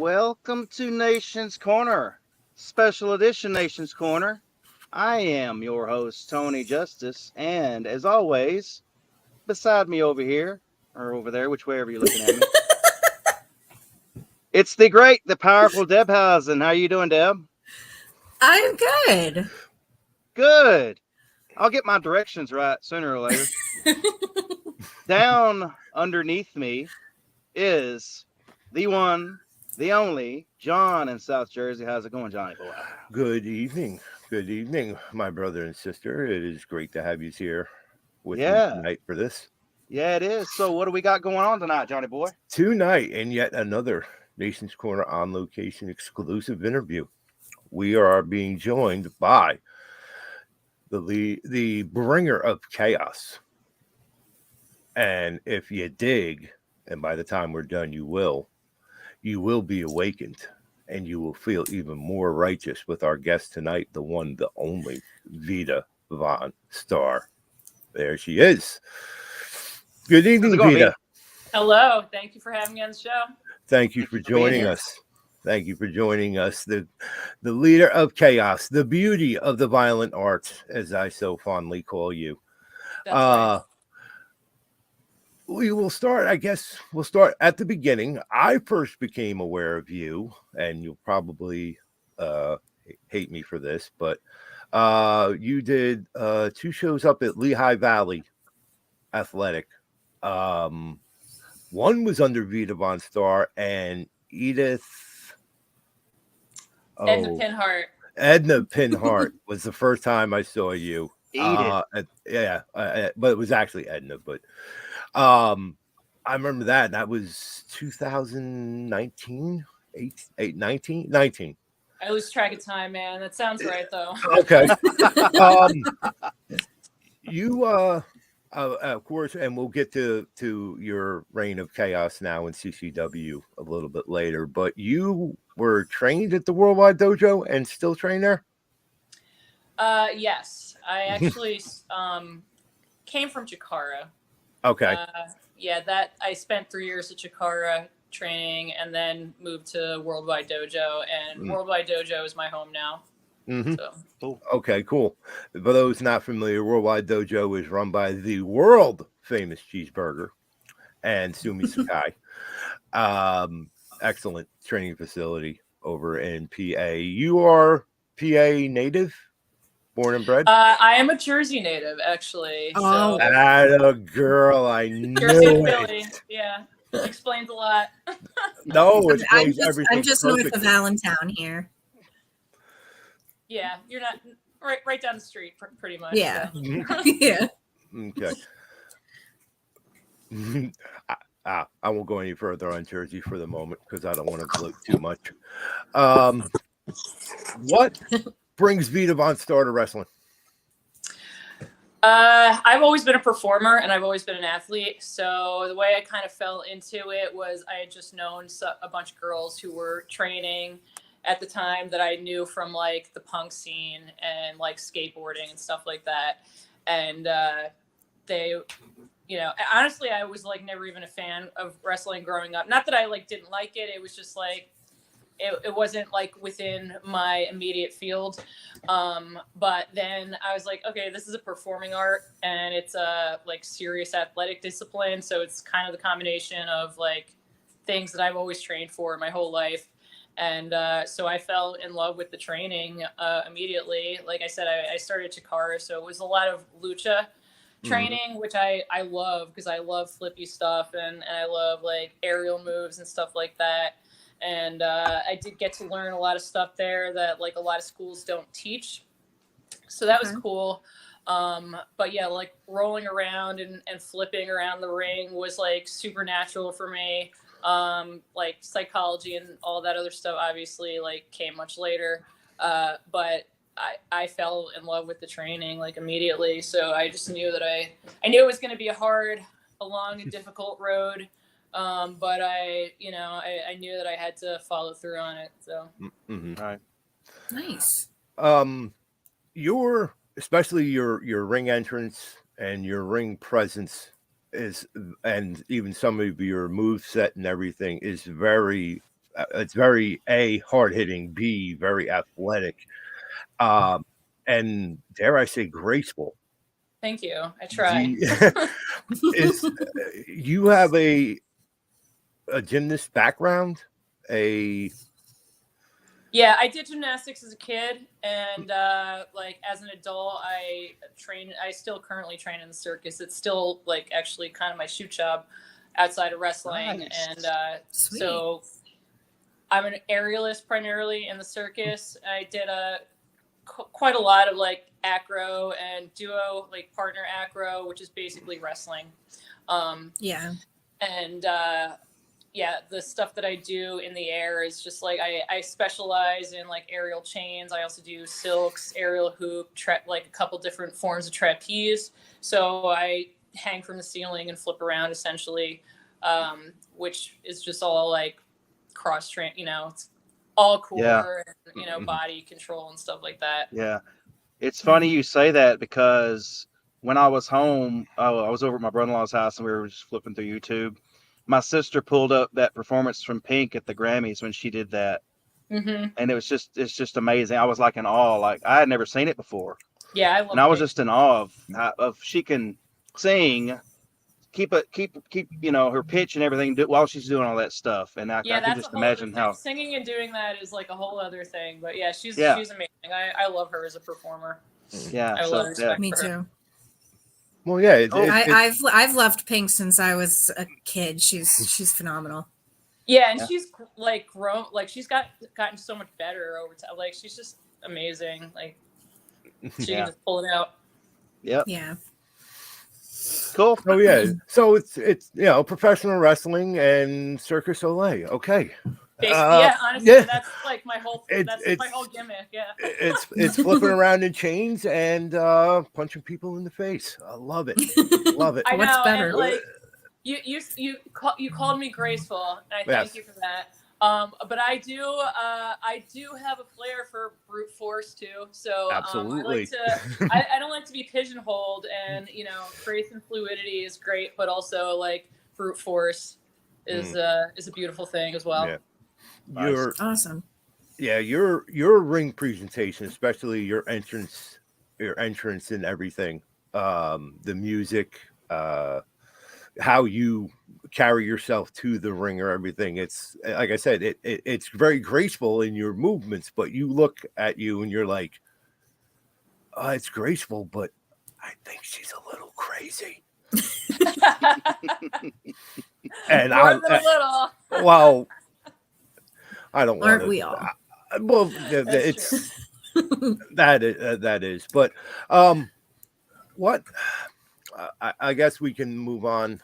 Welcome to Nation's Corner, special edition Nation's Corner. I am your host, Tony Justice, and as always, beside me over here, or over there, whichever you're looking at me, it's the great, the powerful Debhausen. How you doing, Deb? I'm good. Good. I'll get my directions right sooner or later. Down underneath me is the one, the only, John in South Jersey. How's it going, Johnny boy? Good evening. Good evening, my brother and sister. It is great to have you here with me Yeah. tonight for this. Yeah, it is. So what do we got going on tonight, Johnny boy? Tonight, and yet another Nation's Corner on location exclusive interview. We are being joined by the bringer of chaos. And if you dig, and by the time we're done, you will be awakened and you will feel even more righteous with our guest tonight, the one, the only Vita VonStarr. There she is. Good evening, going, Vita. Hello. Thank you for having me on the show. Thank you for joining us. Thank you for joining us. The leader of chaos, the beauty of the violent arts, as I so fondly call you. That's right. We will start, I guess, we'll start at the beginning. I first became aware of you, and you'll probably hate me for this, but you did 2 shows up at Lehigh Valley Athletic. One was under Vita VonStarr and Edna Pinhart. Edna Pinhart was the first time I saw you. But it was actually Edna. But I remember that. That was 2019, 19. I lose track of time, man. That sounds right, though. Okay. You, of course, and we'll get to your reign of chaos now in CCW a little bit later, but you were trained at the Worldwide Dojo and still train there? Yes. I actually came from Chikara. Okay. That I spent 3 years at Chikara training and then moved to Worldwide Dojo, and Worldwide Dojo is my home now. Mm-hmm. So. Okay, cool. For those not familiar, Worldwide Dojo is run by the world famous cheeseburger and Sumi Sakai. Excellent training facility over in PA. You are PA native, born and bred? I am a Jersey native, actually. Oh. A girl, I knew Jersey and it. Philly. Yeah, explains a lot. No, it explains everything. I'm just north of Allentown here. Yeah, you're not right down the street, pretty much. Yeah. So. Yeah. Okay. I won't go any further on Jersey for the moment because I don't want to gloat too much. What brings Vita VonStarr to wrestling? I've always been a performer and I've always been an athlete. So the way I kind of fell into it was I had just known a bunch of girls who were training at the time that I knew from like the punk scene and like skateboarding and stuff like that. And they, honestly, I was like never even a fan of wrestling growing up. Not that I like didn't like it. It was just like, it wasn't like within my immediate field. But then I was like, okay, this is a performing art and it's a like serious athletic discipline. So it's kind of the combination of like things that I've always trained for my whole life. And so I fell in love with the training immediately. Like I said, I started Chikara, so it was a lot of lucha training, which I love because I love flippy stuff and I love like aerial moves and stuff like that. And I did get to learn a lot of stuff there that like a lot of schools don't teach. So that was cool. But yeah, like rolling around and flipping around the ring was like supernatural for me. Like psychology and all that other stuff obviously like came much later. But I fell in love with the training like immediately. So I just knew that I knew it was going to be a long and difficult road. But I knew that I had to follow through on it. So, Right. Nice. Especially your ring entrance and your ring presence and even some of your move set and everything is very it's very A, hard hitting, B, very athletic, and dare I say graceful. Thank you. I Do try. is you have a gymnast background? Yeah, I did gymnastics as a kid, and like as an adult, I still currently train in the circus. It's still like actually kind of my shoot job outside of wrestling, Nice. and Sweet. so I'm an aerialist primarily in the circus. I did quite a lot of like acro and duo, like partner acro, which is basically wrestling. Yeah. And yeah, the stuff that I do in the air is just like I specialize in like aerial chains. I also do silks, aerial hoop, like a couple different forms of trapeze. So I hang from the ceiling and flip around essentially, which is just all like cross train. It's all core and body control and stuff like that. Yeah. It's funny you say that because when I was home, I was over at my brother-in-law's house and we were just flipping through YouTube. My sister pulled up that performance from Pink at the Grammys when she did that. Mm-hmm. And it's just amazing. I was like in awe. Like I had never seen it before. Yeah, I love And I was Pink. just in awe of she can sing, keep her pitch and everything while she's doing all that stuff. And I Yeah, can that's a just whole other imagine thing. how. Singing and doing that is like a whole other thing. But yeah, she's Yeah. amazing. I love her as a performer. Yeah. I have a lot of respect Me for her. too. Well, yeah, I've loved Pink since I was a kid. She's phenomenal. Yeah, and Yeah. she's like grown, like she's gotten so much better over time. Like she's just amazing. Like she Yeah. can just pull it out. Yep. Yeah. Cool. Oh yeah, so it's professional wrestling and Circus Soleil. Okay, Yeah, honestly, yeah. that's like my whole. That's my whole gimmick. Yeah. It's flipping around in chains and punching people in the face. I love it. Love it. I What's know, better? and like you called me graceful, and I thank Yes. you for that. But I do have a flair for brute force too. So Absolutely. I don't like to be pigeonholed, and grace and fluidity is great, but also like brute force is a beautiful thing as well. Yeah. Nice. Awesome. Yeah, your ring presentation, especially your entrance and everything, the music, how you carry yourself to the ring or everything. It's like I said, it's very graceful in your movements, but you look at you and you're like, it's graceful, but I think she's a little crazy. And More than a little. Well, I don't want Aren't we all? Well, That's it's that is, but what? I guess we can move on.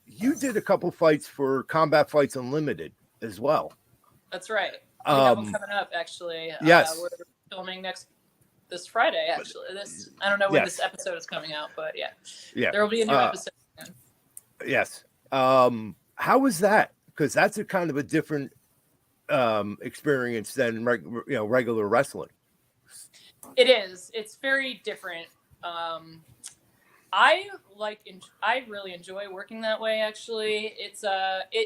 You did a couple fights for Combat Fights Unlimited as well. That's right. We have them coming up actually. Yes. We're filming this Friday actually. I don't know when this episode is coming out, but yeah. There will be a new episode soon. Yes. How was that? Because that's a kind of a different experience than regular wrestling. It is. It's very different. I really enjoy working that way. Actually, it's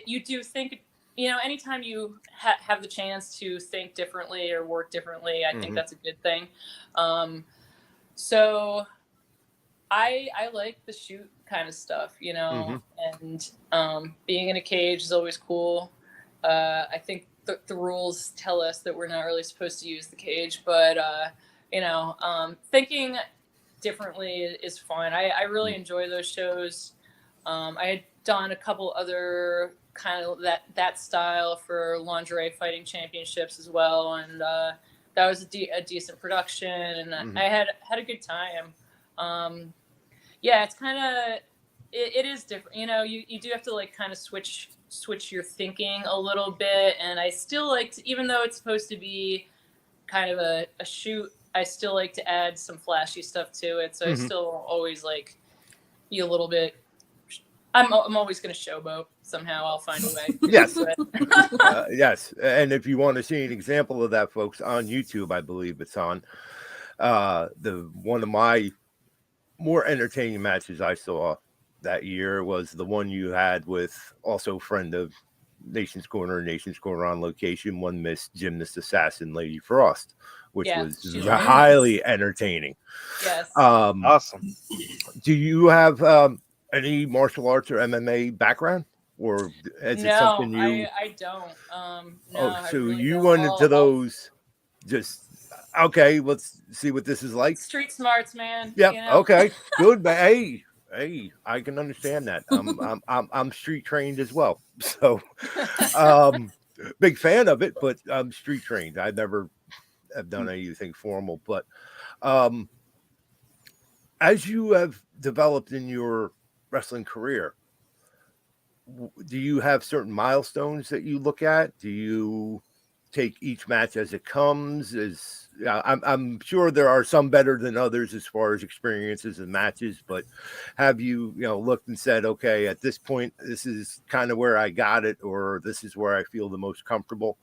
you do think, anytime you have the chance to think differently or work differently, I think that's a good thing. So I like the shoot kind of stuff, and being in a cage is always cool. I think the rules tell us that we're not really supposed to use the cage, but thinking differently is fun. I really enjoy those shows. I had done a couple other kind of that style for lingerie fighting championships as well, and that was a decent production, and I had a good time. Yeah, it's kind of it is different. You do have to like kind of switch your thinking a little bit, and I still like to, even though it's supposed to be kind of a shoot, I still like to add some flashy stuff to it. So I still always like be a little bit. I'm always going to showboat somehow. I'll find a way. Yes. Yes. And if you want to see an example of that, folks, on YouTube, I believe it's on one of my more entertaining matches I saw that year was the one you had with also a friend of Nation's Corner on location, one Miss Gymnast Assassin Lady Frost, which was she's highly entertaining. Yes. Awesome. Do you have any martial arts or MMA background, or is it something you? I don't. No, Oh, so really you don't. went into those just okay. Let's see what this is like. Street smarts, man. Yep. You know? Okay. Good. But hey, I can understand that. I'm street trained as well, so big fan of it. But I'm street trained. I never have done anything formal. But as you have developed in your wrestling career, do you have certain milestones that you look at? Do you take each match as it comes? I'm sure there are some better than others as far as experiences and matches, but have you looked and said, okay, at this point, this is kind of where I got it, or this is where I feel the most comfortable?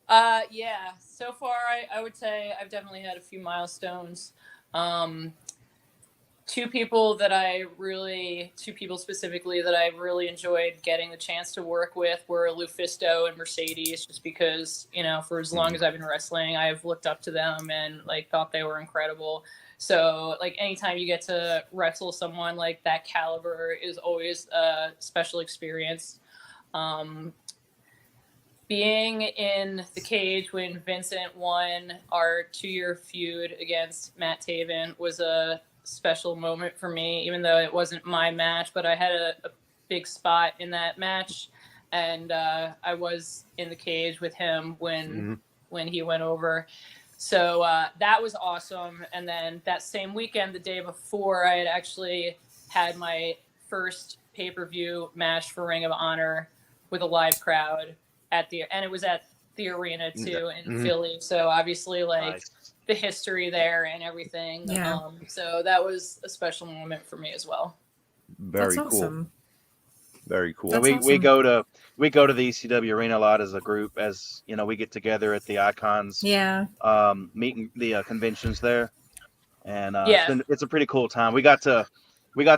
Yeah. So far, I would say I've definitely had a few milestones. Two people specifically that I really enjoyed getting the chance to work with were Lufisto and Mercedes, just because, for as long as I've been wrestling, I've looked up to them and thought they were incredible. So anytime you get to wrestle someone like that caliber is always a special experience. Being in the cage when Vincent won our 2-year feud against Matt Taven was a special moment for me, even though it wasn't my match, but I had a big spot in that match, and I was in the cage with him when he went over. So that was awesome. And then that same weekend, the day before, I had actually had my first pay-per-view match for Ring of Honor with a live crowd and it was at the arena too in Philly. So obviously Nice. the history there and everything. Yeah. So that was a special moment for me as well. Very That's cool. awesome. Very cool. So we go to the ECW arena a lot as a group, as we get together at the Icons meeting, the conventions there, and it's a pretty cool time. We got to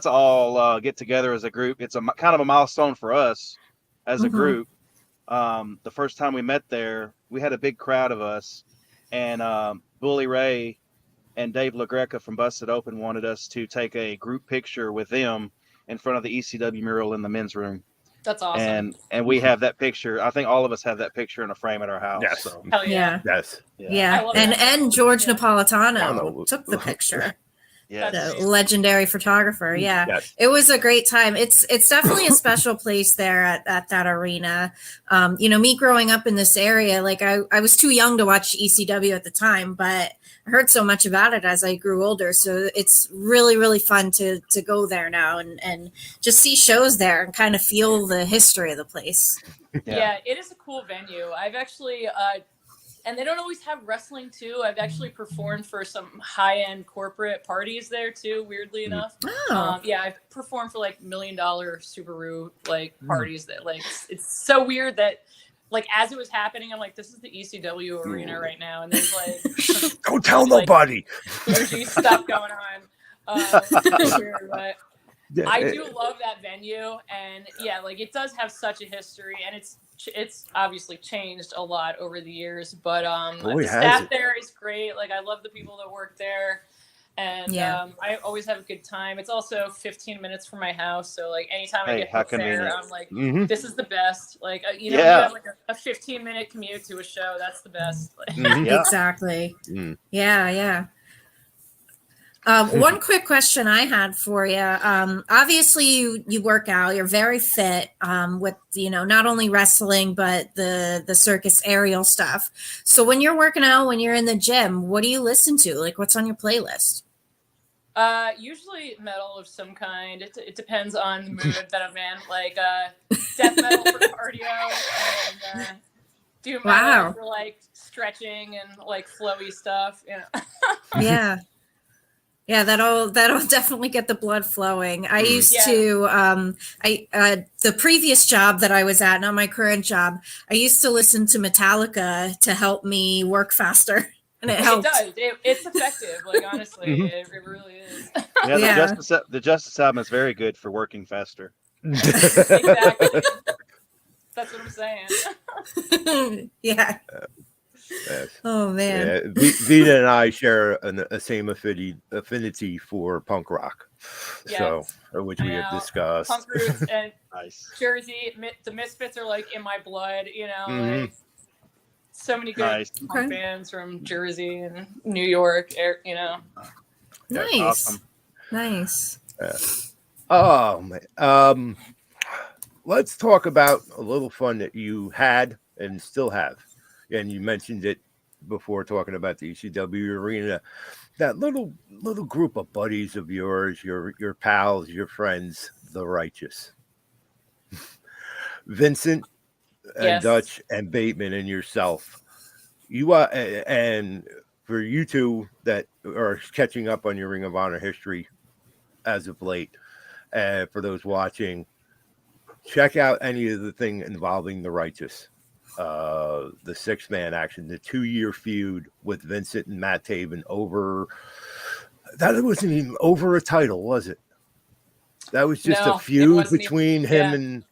all get together as a group. It's a kind of a milestone for us as a group. The first time we met there, we had a big crowd of us, and Bully Ray and Dave LaGreca from Busted Open wanted us to take a group picture with them in front of the ECW mural in the men's room. That's awesome. And we have that picture. I think all of us have that picture in a frame at our house. Yes. So. Hell yeah. Yes. Yeah. And George Napolitano took the picture. Yes. The legendary photographer. Yeah. Yes. It was a great time. It's definitely a special place there at that arena. Me growing up in this area, I was too young to watch ECW at the time, but I heard so much about it as I grew older. So it's really, really fun to go there now and just see shows there and kind of feel the history of the place. Yeah, it is a cool venue. I've actually and they don't always have wrestling too. I've actually performed for some high-end corporate parties there too, weirdly enough. Oh. I've performed for $1 million Subaru parties that it's so weird that as it was happening, I'm like, this is the ECW arena right now, and there's don't tell nobody. Clergy stuff going on. Weird, but I do love that venue, and it does have such a history, and it's obviously changed a lot over the years, but the staff there is great. I love the people that work there, and I always have a good time. It's also 15 minutes from my house, so anytime I get there, I'm like, this is the best. You have a 15-minute commute to a show. That's the best. Exactly. Yeah. One quick question I had for you. Obviously you work out, you're very fit, with, not only wrestling, but the circus aerial stuff. So when you're working out, when you're in the gym, what do you listen to? What's on your playlist? Usually metal of some kind. It depends on the mood that I'm in. Death metal for cardio, and do metal for stretching and flowy stuff. Yeah. Yeah, that'll definitely get the blood flowing. I used to, the previous job that I was at, not my current job, I used to listen to Metallica to help me work faster, and it helped. It does. It's effective. Honestly, it really is. The Justice album is very good for working faster. Exactly. That's what I'm saying. Yeah. Yes. Oh man. Yeah, Vita and I share a same affinity for punk rock, so Yes. which I we have know. discussed. Punk roots and Nice. Jersey, the Misfits are like in my blood, you know, Mhm. like so many good Nice. punk Okay. bands from Jersey and New York, you know. Yes. Nice. Awesome. Nice. Oh man. Let's talk about a little fun that you had and still have. And you mentioned it before talking about the ECW arena. That little group of buddies of yours, your pals, your friends, the Righteous. Vincent and Yes. Dutch and Bateman and yourself. You and for you two that are catching up on your Ring of Honor history as of late, and for those watching, check out any of the thing involving the Righteous. The 6-man action, the 2-year feud with Vincent and Matt Taven over that. It wasn't even over a title, was it? That was just a No, it feud wasn't even, between him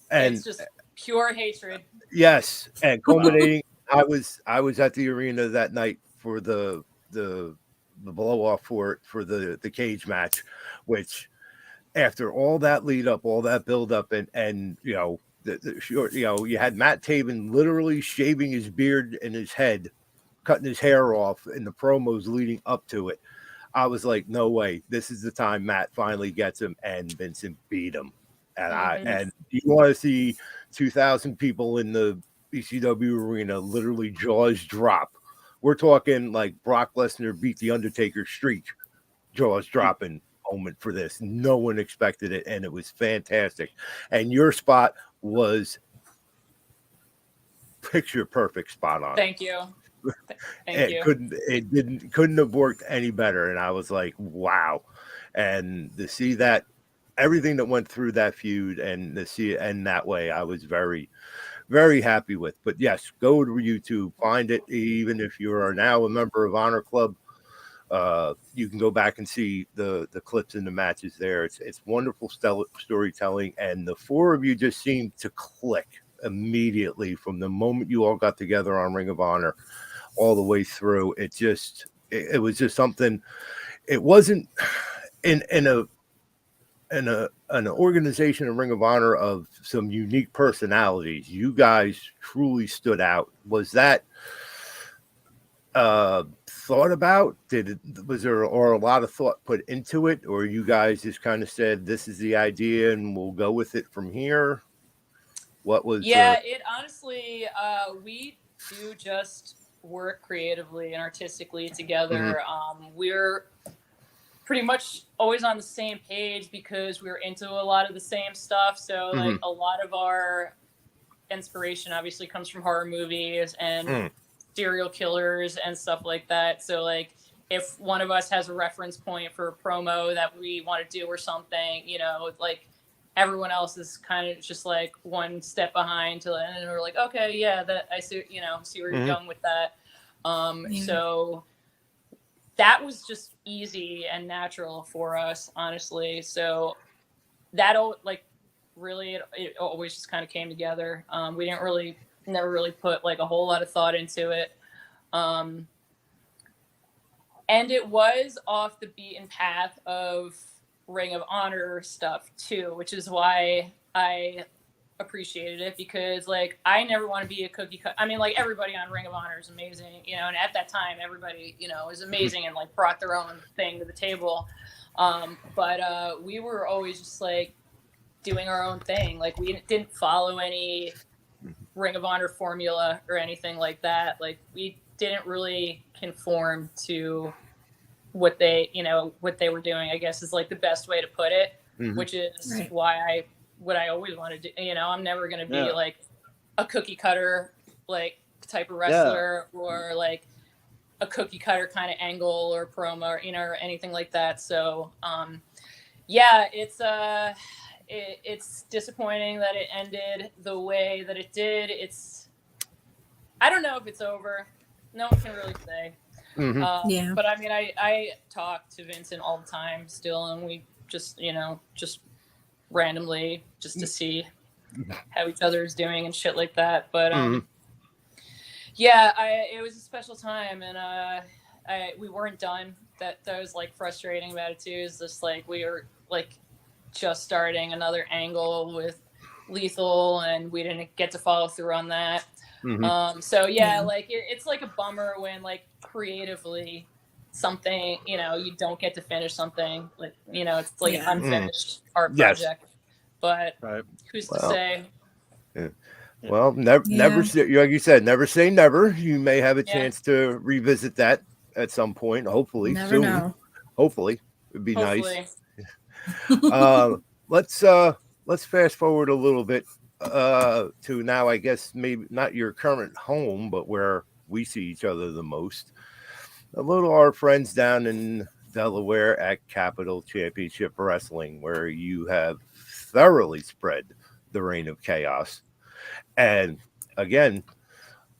yeah. and It's just pure hatred. yes, and culminating. I was at the arena that night for the blow off for the cage match, which after all that lead up, all that build up, and you know you had Matt Taven literally shaving his beard and his head, cutting his hair off in the promos leading up to it. I was like, no way, this is the time Matt finally gets him, and Vincent beat him. And and you want to see 2,000 people in the ECW arena literally jaws drop. We're talking like Brock Lesnar beat the Undertaker streak, jaws dropping moment for this. No one expected it, and it was fantastic. And your spot was picture perfect, spot on. Thank you. Thank you. Couldn't have worked any better. And I was like, wow. And to see that everything that went through that feud and to see it end that way, I was very, very happy with. But yes, go to YouTube, find it. Even if you are now a member of Honor Club, you can go back and see the clips and the matches there. It's wonderful storytelling, and the four of you just seemed to click immediately from the moment you all got together on Ring of Honor all the way through. It was just something. It wasn't in an organization, a Ring of Honor of some unique personalities. You guys truly stood out. Was that thought about? Was there or a lot of thought put into it, or you guys just kind of said this is the idea and we'll go with it from here? What was it honestly we do just work creatively and artistically together. We're pretty much always on the same page because we're into a lot of the same stuff, so like a lot of our inspiration obviously comes from horror movies and serial killers and stuff like that. So like if one of us has a reference point for a promo that we want to do or something, you know, like everyone else is kind of just like one step behind and we're like, okay, yeah, that I see, you know, see where you're going with that. So that was just easy and natural for us, honestly. So that like really it always just kind of came together. We never really put like a whole lot of thought into it. And it was off the beaten path of Ring of Honor stuff too, which is why I appreciated it, because like I never want to be a cookie cut. I mean, like everybody on Ring of Honor is amazing, you know, and at that time everybody, you know, is amazing and like brought their own thing to the table. But we were always just like doing our own thing. Like we didn't follow any Ring of Honor formula or anything like that. Like we didn't really conform to what they were doing, I guess is like the best way to put it, which is why what I always wanted to do. You know, I'm never going to be like a cookie cutter, like type of wrestler or like a cookie cutter kind of angle or promo or, you know, or anything like that. So, it's disappointing that it ended the way that it did. I don't know if it's over. No one can really say. But I mean, I talk to Vincent all the time still, and we just, you know, just randomly just to see. how each other is doing and shit like that. But Mhm. yeah, it was a special time, and we weren't done. That was like frustrating about it too. Is just like we were like just starting another angle with Lethal, and we didn't get to follow through on that. So yeah, Yeah. like it's like a bummer when like creatively something, you know, you don't get to finish something, like, you know, it's like an Yeah. unfinished art Yes. project. But Right. who's to Well, say? Well, never, Yeah. like you said, never say never. You may have a Yeah. chance to revisit that at some point. Hopefully Never soon. know. Hopefully, it'd be Hopefully. nice. Let's fast forward a little bit to now. I guess maybe not your current home, but where we see each other the most. A little our friends down in Delaware at Capital Championship Wrestling, where you have thoroughly spread the reign of chaos. And again,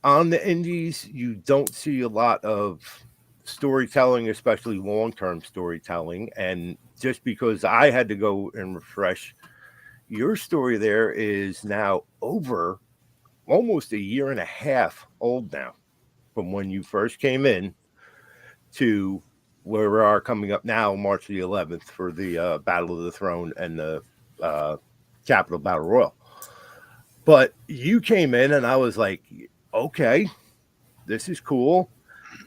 on the indies, you don't see a lot of storytelling, especially long-term storytelling. And just because I had to go and refresh, your story there is now over almost a year and a half old now, from when you first came in to where we are coming up now, March the 11th, for the Battle of the Throne and the Capital Battle Royal. But you came in and I was like, okay, this is cool.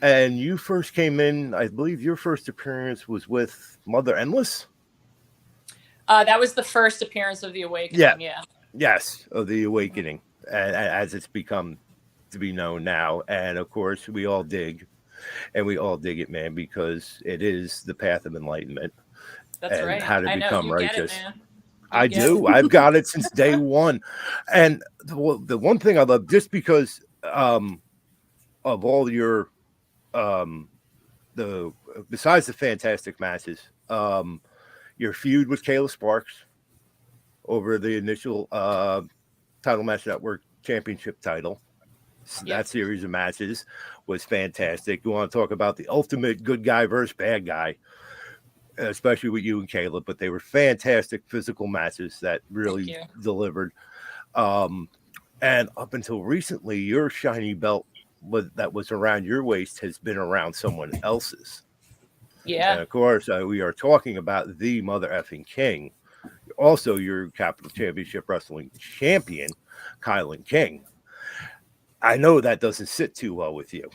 And you first came in, I believe your first appearance was with Mother Endless. That was the first appearance of the Awakening. Yeah. Yes, of the Awakening, as it's become to be known now. And of course, we all dig it, man, because it is the path of enlightenment. That's and right. how to I know become you get it, righteous. man. I do. I've got it since day one. And the one thing I love, just because of all your besides the fantastic matches, your feud with Kayla Sparks over the initial Title Match Network Championship title. That series of matches was fantastic. You want to talk about the ultimate good guy versus bad guy, especially with you and Caleb, but they were fantastic physical matches that really delivered. And up until recently, your shiny belt that was around your waist has been around someone else's. Yeah. And of course, we are talking about the mother effing king, also your Capital Championship Wrestling champion, Kylan King. I know that doesn't sit too well with you.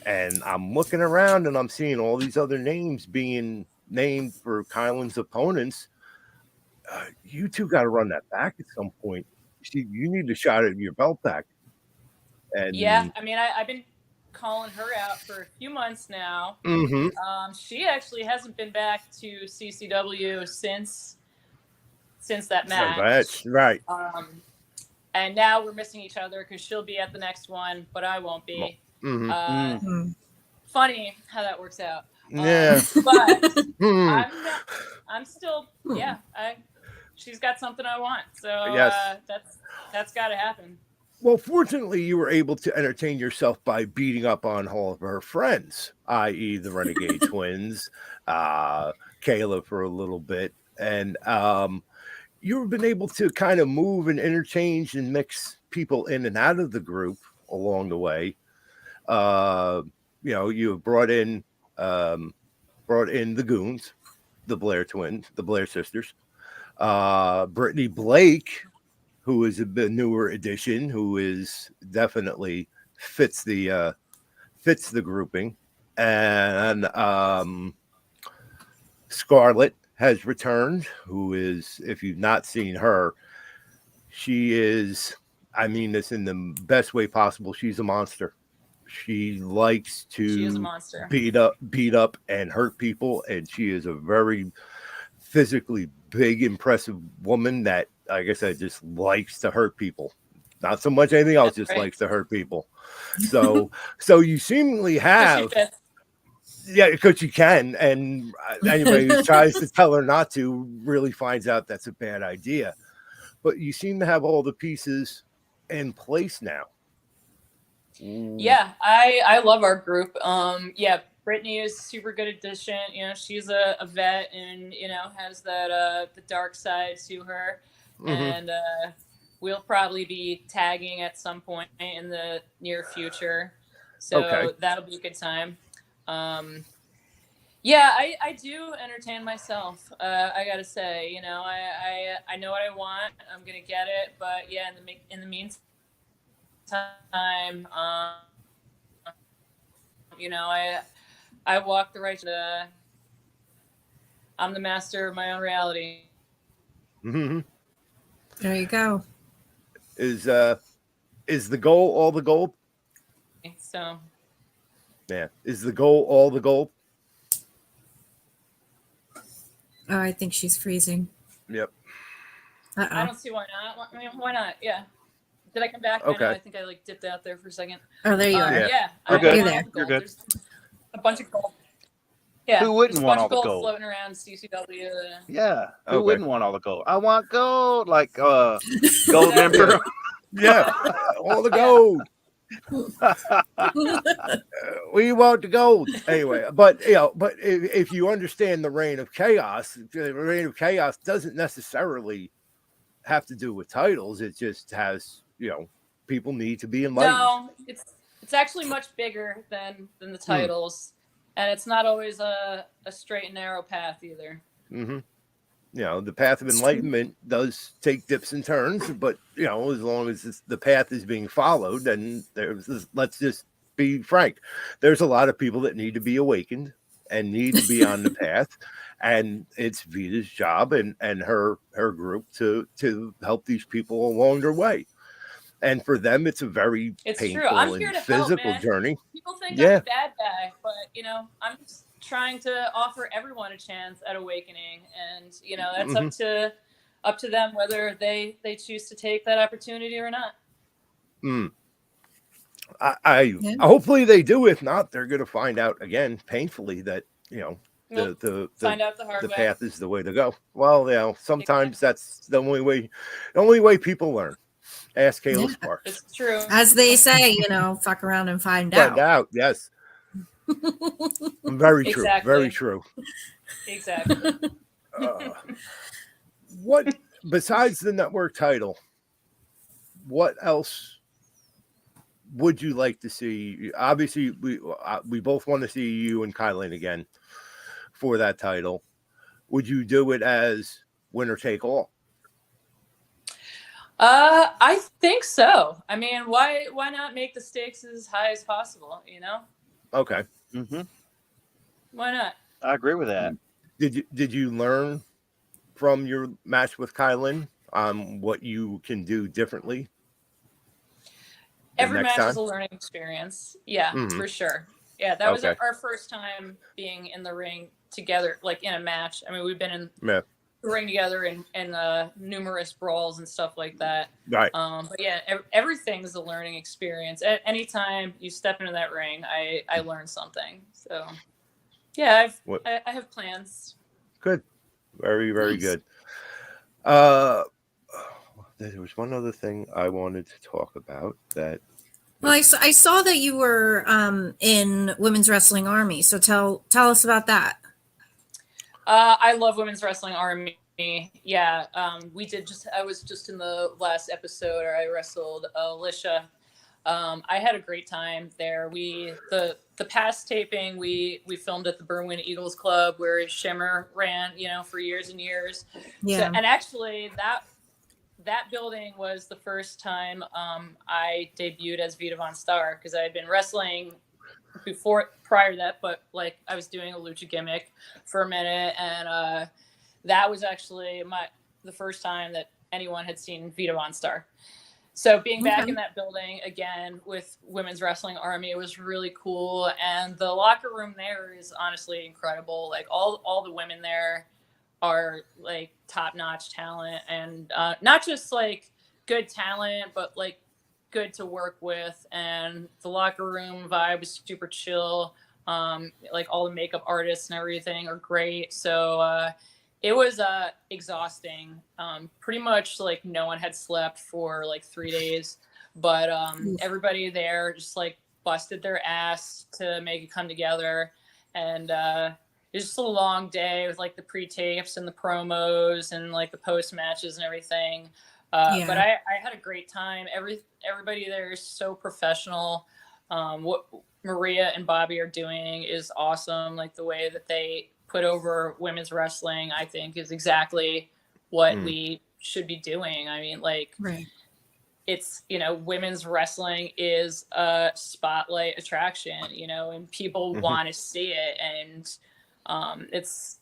And I'm looking around and I'm seeing all these other names being named for Kylan's opponents. You two got to run that back at some point. You need to shot at your belt back. And yeah, I mean, I've been calling her out for a few months now. She actually hasn't been back to CCW since that match. Right. And now we're missing each other because she'll be at the next one, but I won't be. Funny how that works out. Yeah. But I'm still, she's got something I want. So that's got to happen. Well, fortunately, you were able to entertain yourself by beating up on all of her friends, i.e. the Renegade Twins, Kayla for a little bit. And you've been able to kind of move and interchange and mix people in and out of the group along the way. You have brought in the Goons, the Blair twins, the Blair sisters, Brittany Blake, who is a bit newer addition, who is definitely fits the grouping, and Scarlett has returned, who is, if you've not seen her, she is, I mean this in the best way possible, she's a monster. She likes to beat up and hurt people, and she is a very physically big, impressive woman that, like I said, just likes to hurt people. Not so much anything else, just likes to hurt people. So you seemingly have, because you can, and anybody who tries to tell her not to really finds out that's a bad idea. But you seem to have all the pieces in place now. Yeah, I love our group. Brittany is a super good addition. You know, she's a vet and, you know, has that the dark side to her. And we'll probably be tagging at some point in the near future. So Okay. that'll be a good time. Yeah, I do entertain myself. I gotta say, you know, I know what I want. I'm gonna get it, but yeah, in the meantime, you know, I walk the right. I'm the master of my own reality. Mm-hmm. There you go. Is the goal all the gold? So Yeah. Is the goal all the gold? Oh, I think she's freezing. Yep. I Uh-oh. don't see why not. I mean, why not? Yeah. Did I come back? Okay. I know. I think I like dipped out there for a second. Oh, there you are. Yeah. Yeah. You're good. You're there. You're good. There's a bunch of gold. Yeah. Who wouldn't there's a want bunch all of the gold gold? floating around CCW. Yeah. Who Okay. wouldn't want all the gold? I want gold, like gold member. Yeah. All the gold. We want the gold anyway. But if you understand the reign of chaos, the reign of chaos doesn't necessarily have to do with titles. It just has, people need to be enlightened. No, it's actually much bigger than the titles, and it's not always a straight and narrow path either. Mm-hmm. The path of enlightenment does take dips and turns, but as long as the path is being followed, then let's just be frank. There's a lot of people that need to be awakened and need to be on the path, and it's Vita's job and her group to help these people along their way. And for them, it's a very painful and physical journey. People think I'm a bad guy, but I'm just trying to offer everyone a chance at awakening, and that's up to them whether they choose to take that opportunity or not. Hopefully they do. If not, they're going to find out again painfully that find out the hard way. Path is the way to go. Well, sometimes that's the only way people learn. Ask Kayla Sparks. It's true. As they say, fuck around and find out. Find out, yes. Very true. Exactly. Very true. Exactly. What besides the network title? What else would you like to see? Obviously, we both want to see you and Kylan again for that title. Would you do it as winner take all? I think so. I mean, why not make the stakes as high as possible? Okay. Mm-hmm. Why not? I agree with that. Did you learn from your match with Kylan what you can do differently? Every match is a learning experience. Yeah, for sure. Yeah, that was our first time being in the ring together, like in a match. I mean, we've been in the ring together in numerous brawls and stuff like that. Right. But yeah, everything's a learning experience. Anytime you step into that ring, I learn something. So yeah, I have plans. Good. Very, very good. There was one other thing I wanted to talk about that. Well, I saw that you were in Women's Wrestling Army. So tell us about that. I love Women's Wrestling Army. Yeah, I was just in the last episode, or I wrestled Alicia. I had a great time there. The past taping we filmed at the Berwyn Eagles Club, where Shimmer ran, for years and years. Yeah. So, and actually that building was the first time I debuted as Vita VonStarr, because I had been wrestling prior to that, but like I was doing a lucha gimmick for a minute, and that was actually the first time that anyone had seen Vita VonStarr. So being back in that building again with Women's Wrestling Army, it was really cool, and the locker room there is honestly incredible. Like all the women there are like top-notch talent, and not just like good talent, but like good to work with. And the locker room vibe was super chill. Like all the makeup artists and everything are great. So it was exhausting. Pretty much like no one had slept for like 3 days, but everybody there just like busted their ass to make it come together. And it was just a long day with like the pre-tapes and the promos and like the post matches and everything. But I had a great time. Everybody there is so professional. What Maria and Bobby are doing is awesome. Like the way that they put over women's wrestling, I think is exactly what we should be doing. I mean, like, Right. it's, women's wrestling is a spotlight attraction, and people want to see it. And it's,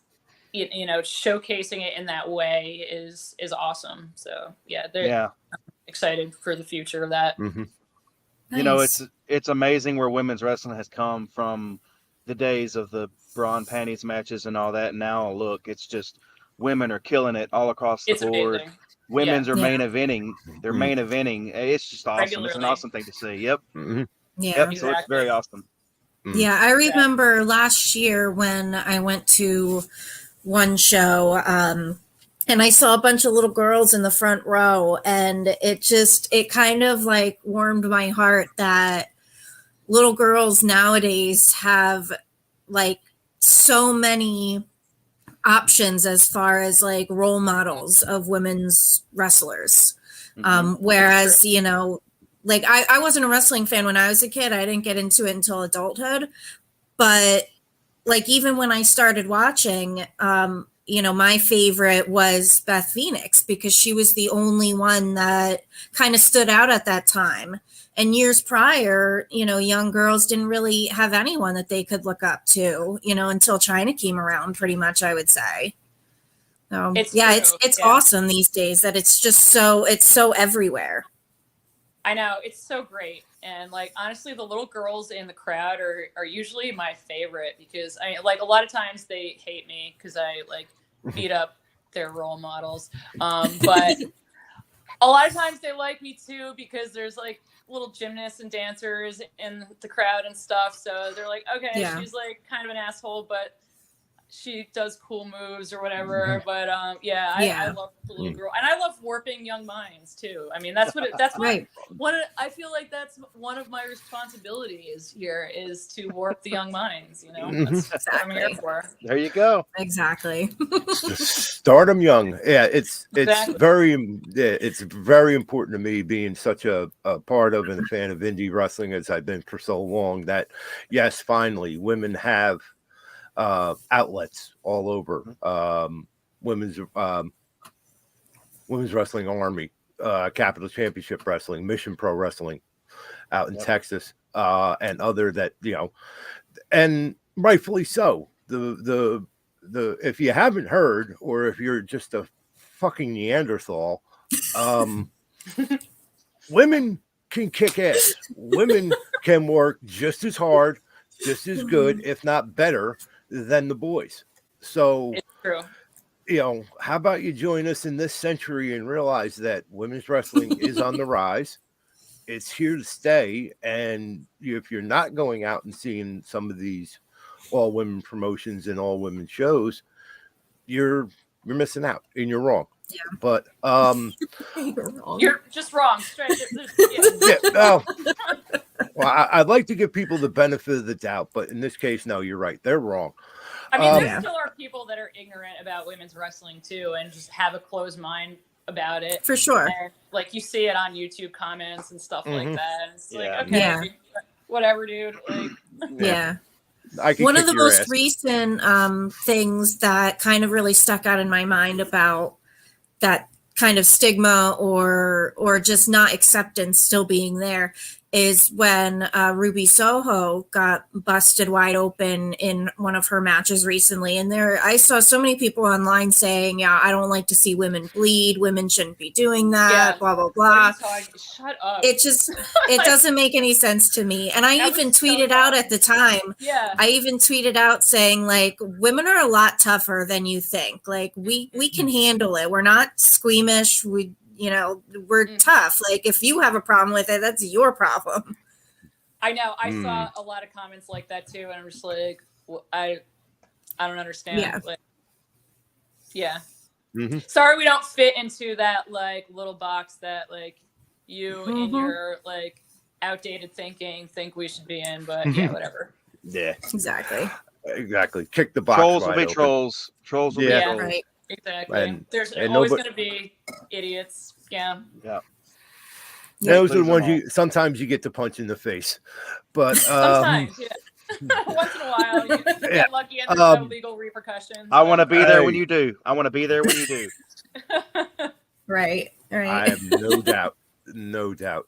showcasing it in that way is awesome. So yeah, they're excited for the future of that. Nice. It's amazing where women's wrestling has come from the days of the bra and panties matches and all that. And now look, it's just women are killing it all across the It's board. amazing. Women's are Yeah. main eventing. They're main eventing. It's just awesome. It's an Regularly. awesome thing to see. Yep. Yeah. Yep. So it's very awesome. Yeah, I remember last year when I went to one show, and I saw a bunch of little girls in the front row, and it kind of like warmed my heart that little girls nowadays have like so many options as far as like role models of women's wrestlers. Whereas, like I wasn't a wrestling fan when I was a kid. I didn't get into it until adulthood. But like even when I started watching, my favorite was Beth Phoenix because she was the only one that kind of stood out at that time. And years prior, young girls didn't really have anyone that they could look up to, until China came around, pretty much, I would say. So, it's awesome these days that it's so everywhere. I know, it's so great. And like, honestly, the little girls in the crowd are usually my favorite because like a lot of times they hate me because I like beat up their role models. But a lot of times they like me too because there's like little gymnasts and dancers in the crowd and stuff. So they're like, okay, she's like kind of an asshole, but she does cool moves or whatever. But I love the little girl, and I love warping young minds too. I mean, that's what I feel like that's one of my responsibilities here is to warp the young minds. That's what I'm here for. There you go. Exactly. Start them young. Yeah, it's Exactly. very important to me being such a part of and a fan of indie wrestling as I've been for so long that yes, finally women have outlets all over. Women's Wrestling Army, Capital Championship Wrestling, Mission Pro Wrestling out in Texas, and other that, and rightfully so. The if you haven't heard, or if you're just a fucking Neanderthal, women can kick ass. Women can work just as hard, just as good, if not better than the boys. So it's true. How about you join us in this century and realize that women's wrestling is on the rise. It's here to stay. And if you're not going out and seeing some of these all women promotions and all women shows, you're missing out and you're wrong. Yeah. But You're wrong. You're just wrong. Straight. Well, I'd like to give people the benefit of the doubt, but in this case, no, you're right. They're wrong. I mean, there still are people that are ignorant about women's wrestling too, and just have a closed mind about it. For sure. And, like you see it on YouTube comments and stuff like that. And it's like, Yeah. okay, whatever, dude. Like, Yeah. One of the most recent things that kind of really stuck out in my mind about that kind of stigma or just not acceptance still being there is when Ruby Soho got busted wide open in one of her matches recently. And I saw so many people online saying, I don't like to see women bleed. Women shouldn't be doing that, blah, blah, blah. Shut up. It doesn't make any sense to me. And I even tweeted out at the time. Yeah. I even tweeted out saying, like, women are a lot tougher than you think. Like, we can handle it. We're not squeamish. We're tough. Like, if you have a problem with it, that's your problem. I know. I saw a lot of comments like that too, and I'm just like, I don't understand. Yeah. Like, sorry, we don't fit into that like little box that like you in your like outdated thinking think we should be in, but whatever. Yeah. Exactly. Kick the box. Trolls will be open. trolls. Trolls will be trolls. Right. Exactly. There's and always going to be idiots, Yeah. Yeah. Those are the Lose 'em ones all. you sometimes you get to punch in the face, but Sometimes, yeah. Once in a while, you yeah. get lucky and there's no legal repercussions. I want to be there when Hey. you do. I want to be there when you do. Right. I have no doubt, no doubt.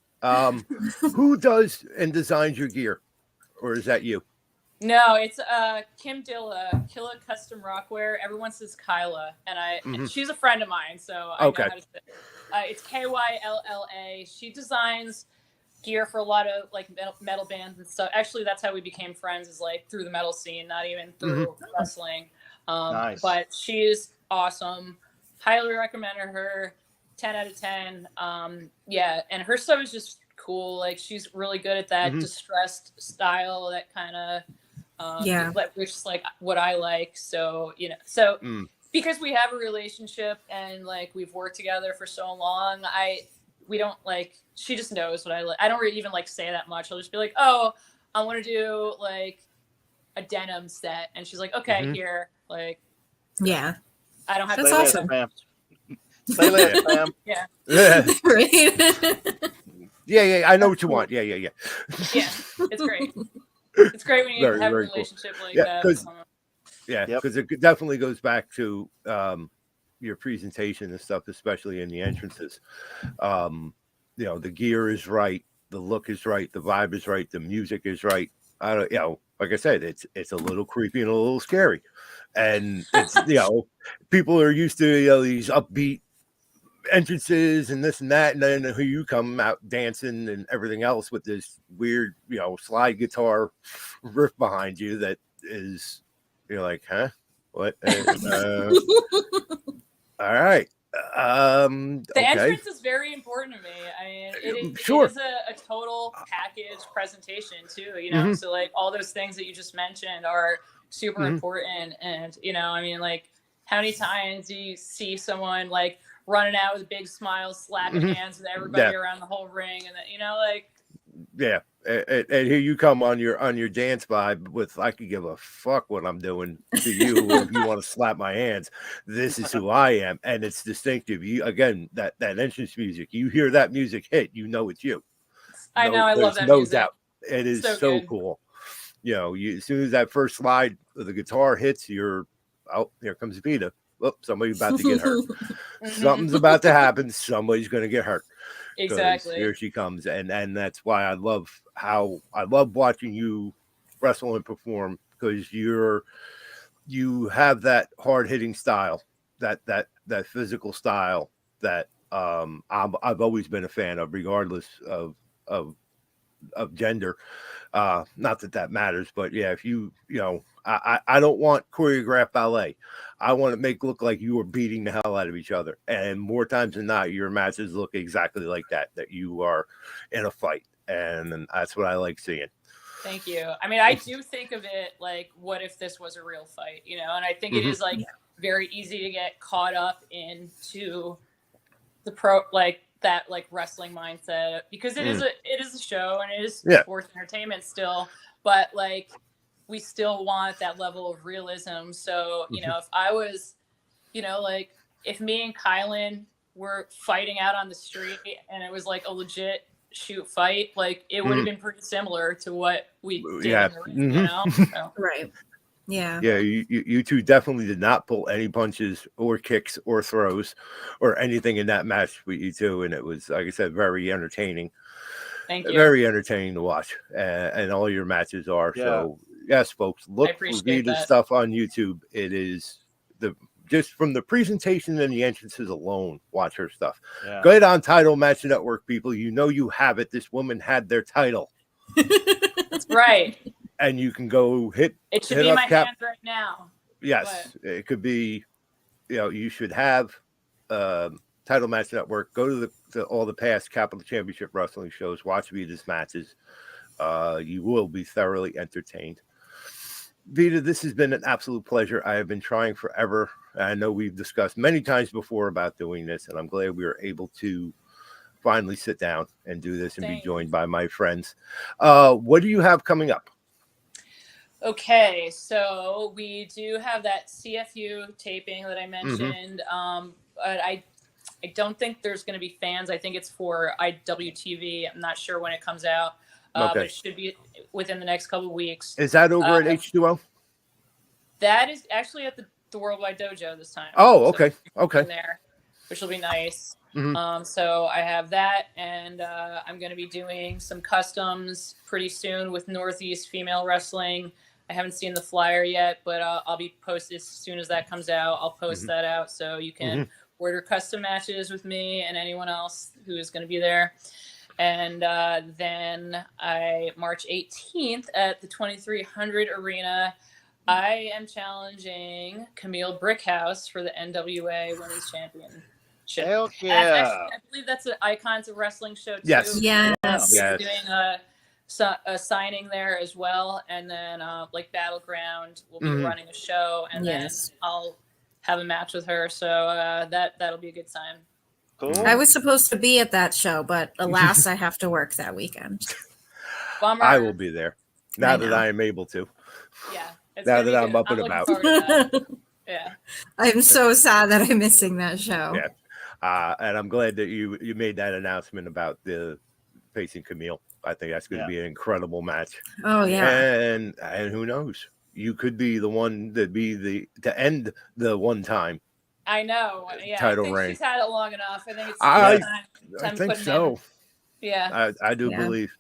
Who does and designs your gear, or is that you? No, it's Kim Dilla, Killa Custom Rockwear. Everyone says Kyla, and she's a friend of mine, so I know how to say it. It's Kylla. She designs gear for a lot of like metal bands and stuff. Actually, that's how we became friends, is like through the metal scene, not even through wrestling. Nice. But she's awesome. Highly recommend her. 10 out of 10. Yeah, and her stuff is just cool. Like, she's really good at that distressed style, that kind of which is like what I like. So, you know, because we have a relationship and like we've worked together for so long, we don't like, she just knows what I like. I don't really even like say that much. I'll just be like, oh, I want to do like a denim set, and she's like, okay, here. Like, Yeah. I don't have That's to awesome. Say less, fam. Yeah. Yeah, I know what you want. Yeah. Yeah, it's great. It's great when you Very, have a very cool. relationship like Yeah, that. because it definitely goes back to your presentation and stuff, especially in the entrances. You know, the gear is right, the look is right, the vibe is right, the music is right. I don't, you know, like I said, it's a little creepy and a little scary, and it's you know, people are used to, you know, these upbeat entrances and this and that, and then who you come out dancing and everything else with this weird, you know, slide guitar riff behind you that is, you're like, huh, what? All right. The Okay. entrance is very important to me. I mean, it is a total package presentation too, you know. So like all those things that you just mentioned are super important. And you know, I mean, like, how many times do you see someone like running out with a big smile, slapping hands with everybody around the whole ring, and then, you know, like, yeah. And here you come on your dance vibe with, I could give a fuck what I'm doing to you. If you want to slap my hands, this is who I am, and it's distinctive. You again, that entrance music, you hear that music hit, you know it's you. I know, I love that no music. doubt. It is so cool. You know, as soon as that first slide of the guitar hits, you're out. Here comes Vita. Oh, somebody's about to get hurt. Something's about to happen. Somebody's going to get hurt. Exactly. Here she comes, and that's why I love watching you wrestle and perform, because you have that hard hitting style, that physical style that I've always been a fan of, regardless of gender. Not that matters, but yeah, if you know, I don't want choreographed ballet. I want to make look like you are beating the hell out of each other, and more times than not, your matches look exactly like that you are in a fight, and that's what I like seeing. Thank you. I mean, I do think of it like, what if this was a real fight, you know? And I think it is like very easy to get caught up into the that like wrestling mindset, because it is a show and it is sports entertainment still, but like we still want that level of realism. So, you know, if I was, you know, like if me and Kylan were fighting out on the street and it was like a legit shoot fight, like it would have been pretty similar to what we did in the ring, you know? So. Right. Yeah. Yeah, you two definitely did not pull any punches or kicks or throws or anything in that match with you two, and it was, like I said, very entertaining. Thank you. Very entertaining to watch, and all your matches are. Yeah. So yes, folks, look for Vita's stuff on YouTube. It is just from the presentation and the entrances alone, watch her stuff. Yeah. Go ahead on Title Match Network, people. You know you have it. This woman had their title. That's right. And you can go hit. It should be my hands right now. Yes, it could be. You know, you should have Title Match Network. Go to all the past Capital Championship Wrestling shows. Watch Vita's matches. You will be thoroughly entertained. Vita, this has been an absolute pleasure. I have been trying forever. I know we've discussed many times before about doing this, and I'm glad we were able to finally sit down and do this and be joined by my friends. What do you have coming up? Okay, so we do have that CFU taping that I mentioned. But I don't think there's going to be fans. I think it's for IWTV. I'm not sure when it comes out, but it should be within the next couple of weeks. Is that over at H2O? That is actually at the Worldwide Dojo this time. Oh, okay. So okay. in there, which will be nice. Mm-hmm. So I have that, and I'm going to be doing some customs pretty soon with Northeast Female Wrestling. I haven't seen the flyer yet, but I'll be posted as soon as that comes out. I'll post that out so you can order custom matches with me and anyone else who is going to be there. And then March 18th at the 2300 Arena, I am challenging Camille Brickhouse for the NWA Women's Championship. Hell yeah. I believe that's an Icons of Wrestling show too. Yes. Yes. We're doing a signing there as well, and then like Battleground will be running a show, and then I'll have a match with her. So that'll be a good time. Cool. I was supposed to be at that show, but alas, I have to work that weekend. Bummer. I will be there now that I am able to. Yeah. Now that I'm up and about. Yeah. I'm so sad that I'm missing that show. Yeah. And I'm glad that you made that announcement about the facing Camille. I think that's going to be an incredible match. Oh yeah. And who knows? You could be the one to end the one time. I know. Yeah. Title I think reign. She's had it long enough. I think it's I time think putting so. In. Yeah. I do believe.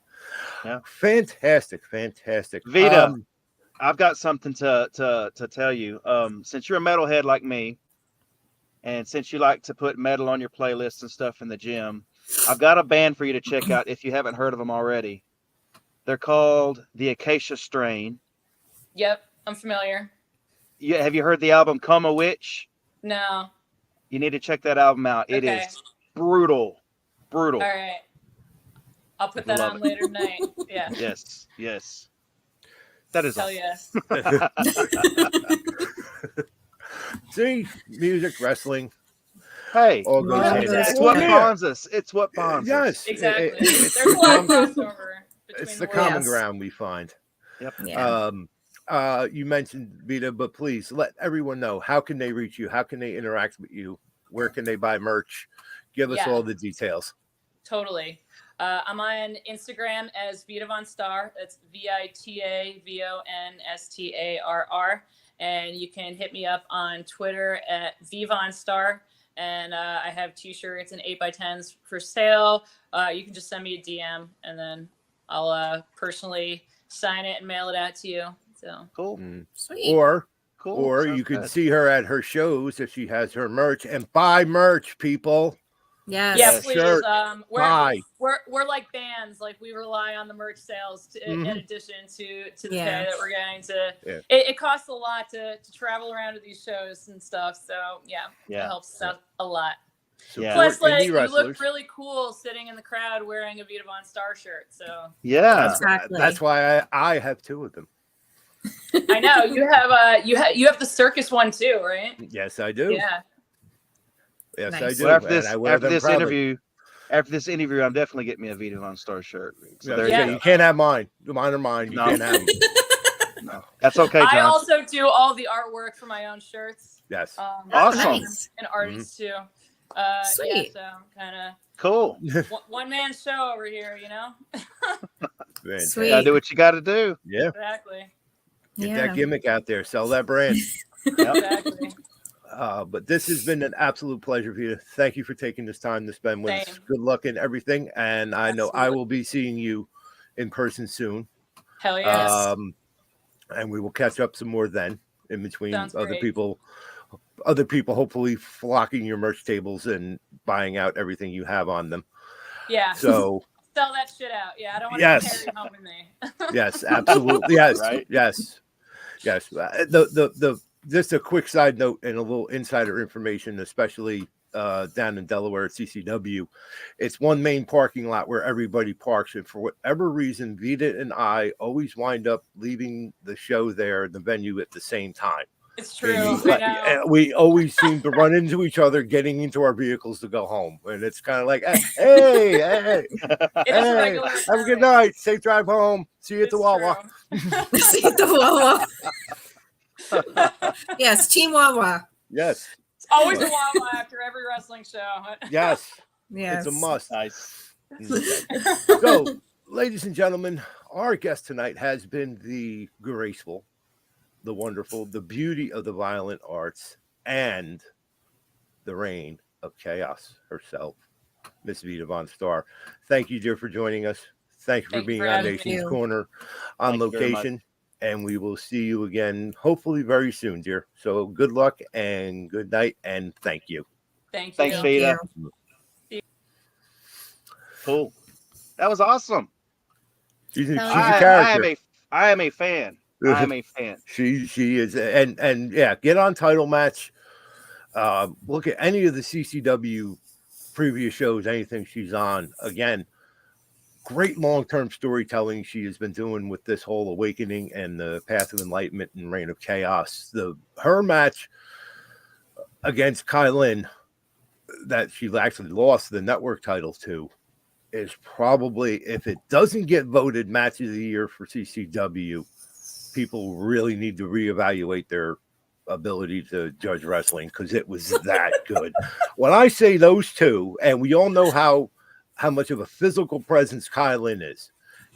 Yeah. Fantastic. Vita, I've got something to tell you. Since you're a metalhead like me, and since you like to put metal on your playlists and stuff in the gym, I've got a band for you to check out if you haven't heard of them already. They're called the Acacia Strain. Yep, I'm familiar. Have you heard the album Come a Witch? No. You need to check that album out. It is brutal. All right. I'll put that on later tonight. Yeah. Yes. That is hell yeah. See, music, wrestling. Hey, all goes hand in it's hand. what bonds us. It's what bonds us. Yes, exactly. There's a lot of crossover between it's the common ground we find. Yep. Yeah. You mentioned Vita, but please let everyone know, how can they reach you? How can they interact with you? Where can they buy merch? Give us all the details. Totally. I'm on Instagram as Vita VonStarr. That's VITAVONSTARR. And you can hit me up on Twitter at VonStarr. And I have t-shirts and 8x10s for sale. You can just send me a DM, and then I'll personally sign it and mail it out to you. So cool. Sweet. Or Sounds you can good. see her at her shows if she has her merch, and buy merch, people. Yes. Yeah, please. Shirt. We're like bands. Like, we rely on the merch sales in addition to the pay that we're getting. It costs a lot to travel around to these shows and stuff. So it helps out a lot. Yeah. Plus, like, Indie you wrestlers. look really cool sitting in the crowd wearing a Vita VonStarr shirt. So Exactly. That's why I have two of them. I know you have the circus one too, right? Yes, I do. Yeah. Yes, Nice. I do. Well, After this interview, I'm definitely getting me a Vita VonStarr shirt. So there you you go. go. You can't have mine. Mine are mine. You No. can't have them. No, that's okay, John. I also do all the artwork for my own shirts. Yes. Awesome. Nice. An artist too. Sweet. So kind of Cool. one man show over here, you know. Fantastic. Sweet. Gotta do what you gotta do. Yeah. Exactly. Get that gimmick out there. Sell that brand. Exactly. But this has been an absolute pleasure, Vita. Thank you for taking this time to spend with us. Same. Good luck in everything. And I know I Absolutely. will be seeing you in person soon. Hell yes. And we will catch up some more then, in between Sounds other great. people hopefully flocking your merch tables and buying out everything you have on them. Yeah. So Sell that shit out. Yeah, I don't want Yes. to carry home with me. yes, absolutely. Yes. Right. Yes. The just a quick side note and a little insider information, especially down in Delaware at CCW. It's one main parking lot where everybody parks, and for whatever reason, Vita and I always wind up leaving the show there, the venue, at the same time. It's true. And I know. we always seem to run into each other getting into our vehicles to go home, and it's kind of like, hey, It's regular have a good occurrence. night, safe drive home, see you at the It's Wawa. true. See the Wawa. Yes, Team Wawa. Yes. Always a wawa after every wrestling show. Yes, Yes. it's a must. Nice. So, ladies and gentlemen, our guest tonight has been the graceful, the wonderful, the beauty of the violent arts, and the reign of chaos herself, Miss Vita VonStarr. Thank you, dear, for joining us. Thank you for Thank you being for on having Nation's me. Corner on Thank you very much. location. And we will see you again, hopefully very soon, dear. So good luck and good night, and thank you. Thank you. Thanks, Thank Vita. you. Cool. That was awesome. She's a Hell character. I am a fan. I am a fan. She is, and yeah, get on Title Match. Look at any of the CCW previous shows, anything she's on. Again, great long-term storytelling she has been doing with this whole awakening and the Path of Enlightenment and Reign of Chaos. Her match against Kylin that she actually lost the network title to is probably, if it doesn't get voted match of the year for CCW, people really need to reevaluate their ability to judge wrestling, because it was that good. When I say those two, and we all know how much of a physical presence Kylin is,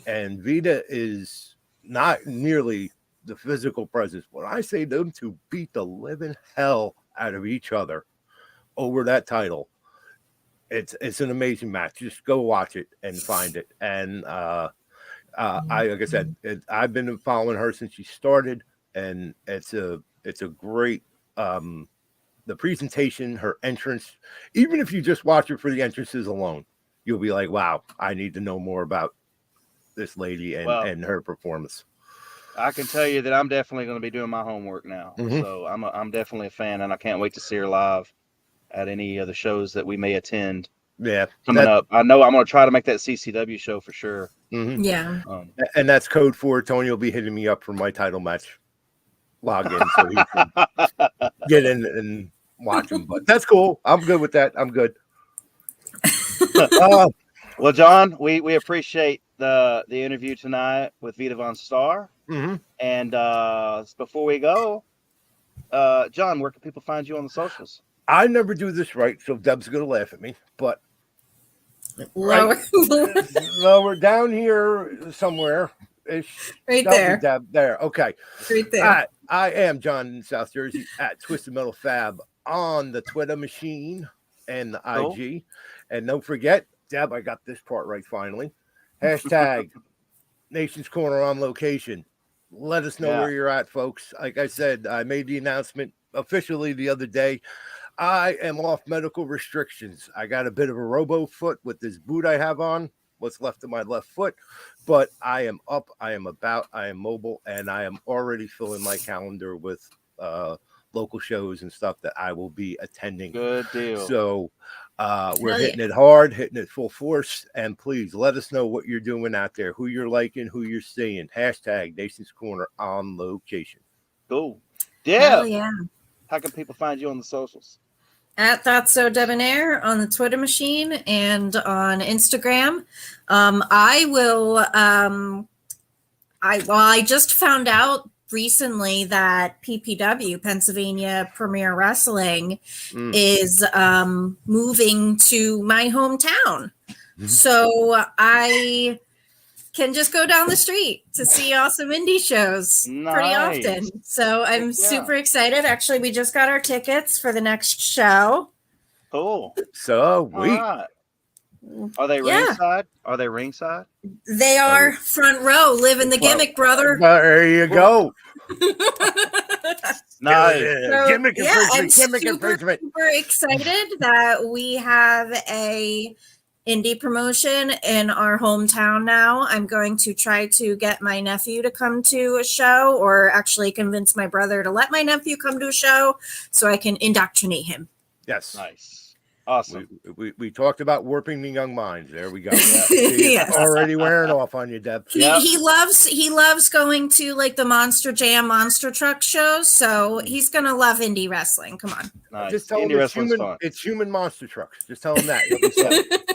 and Vita is not nearly the physical presence. When I say them two beat the living hell out of each other over that title, it's an amazing match. Just go watch it and find it. And like I said, I've been following her since she started, and it's a great the presentation, her entrance. Even if you just watch her for the entrances alone, you'll be like, wow, I need to know more about this lady and her performance. I can tell you that I'm definitely going to be doing my homework now. Mhm. So I'm definitely a fan, and I can't wait to see her live at any of the shows that we may attend Yeah, coming up. I know I'm going to try to make that CCW show for sure. Mhm. Yeah. And that's code for Tony will be hitting me up for my title match login, so he can get in and watch them. But that's cool. I'm good with that. I'm good. Well, John, we appreciate the interview tonight with Vita VonStarr. Mm-hmm. And before we go, John, where can people find you on the socials? I never do this right, so Deb's gonna laugh at me. But Lower. lower down here somewhere. Right Help me, there. Deb. There. Okay. Right there. All right. I am John in South Jersey at Twisted Metal Fab on the Twitter machine and the Cool. IG. And don't forget, Deb, I got this part right finally. Hashtag Nation's Corner on location. Let us know where you're at, folks. Like I said, I made the announcement officially the other day. I am off medical restrictions. I got a bit of a robo foot with this boot I have on, what's left of my left foot, but I am up, I am about, I am mobile, and I am already filling my calendar with local shows and stuff that I will be attending. Good deal. So we're hitting it hard, hitting it full force, and please let us know what you're doing out there, who you're liking, who you're seeing. Hashtag Nation's Corner on location. Cool. Hell Deb, yeah. how can people find you on the socials? At That's So Debonair on the Twitter machine and on Instagram. I just found out recently that PPW, Pennsylvania Premier Wrestling, is moving to my hometown. So I can just go down the street to see awesome indie shows pretty often. So I'm super excited. Actually, we just got our tickets for the next show. Cool. So Right. Are they ringside? Are they ringside? They are front row, living the gimmick, brother. There you go. Nice. So, Gimmick I'm infringement. super excited that we have a indie promotion in our hometown now. I'm going to try to get my nephew to come to a show, or actually convince my brother to let my nephew come to a show so I can indoctrinate him. Yes. Nice. Awesome. We talked about warping the young minds. There we go. Yes. Already wearing off on you, Deb. He loves going to like the Monster Jam Monster Truck shows, so he's gonna love indie wrestling. Come on. Nice. Just tell him it's human monster trucks. Just tell him that.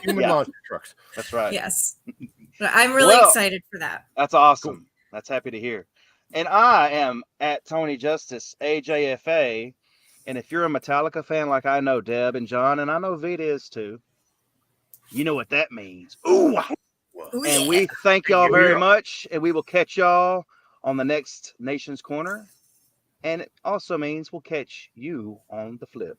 Human monster trucks. That's right. Yes. But I'm really excited for that. That's awesome. Cool. That's happy to hear. And I am at Tony Justice AJFA. And if you're a Metallica fan like I know Deb and John, and I know Vita is too, you know what that means. Ooh! Ooh, And yeah. we thank y'all very much, and we will catch y'all on the next Nation's Corner. And it also means we'll catch you on the flip.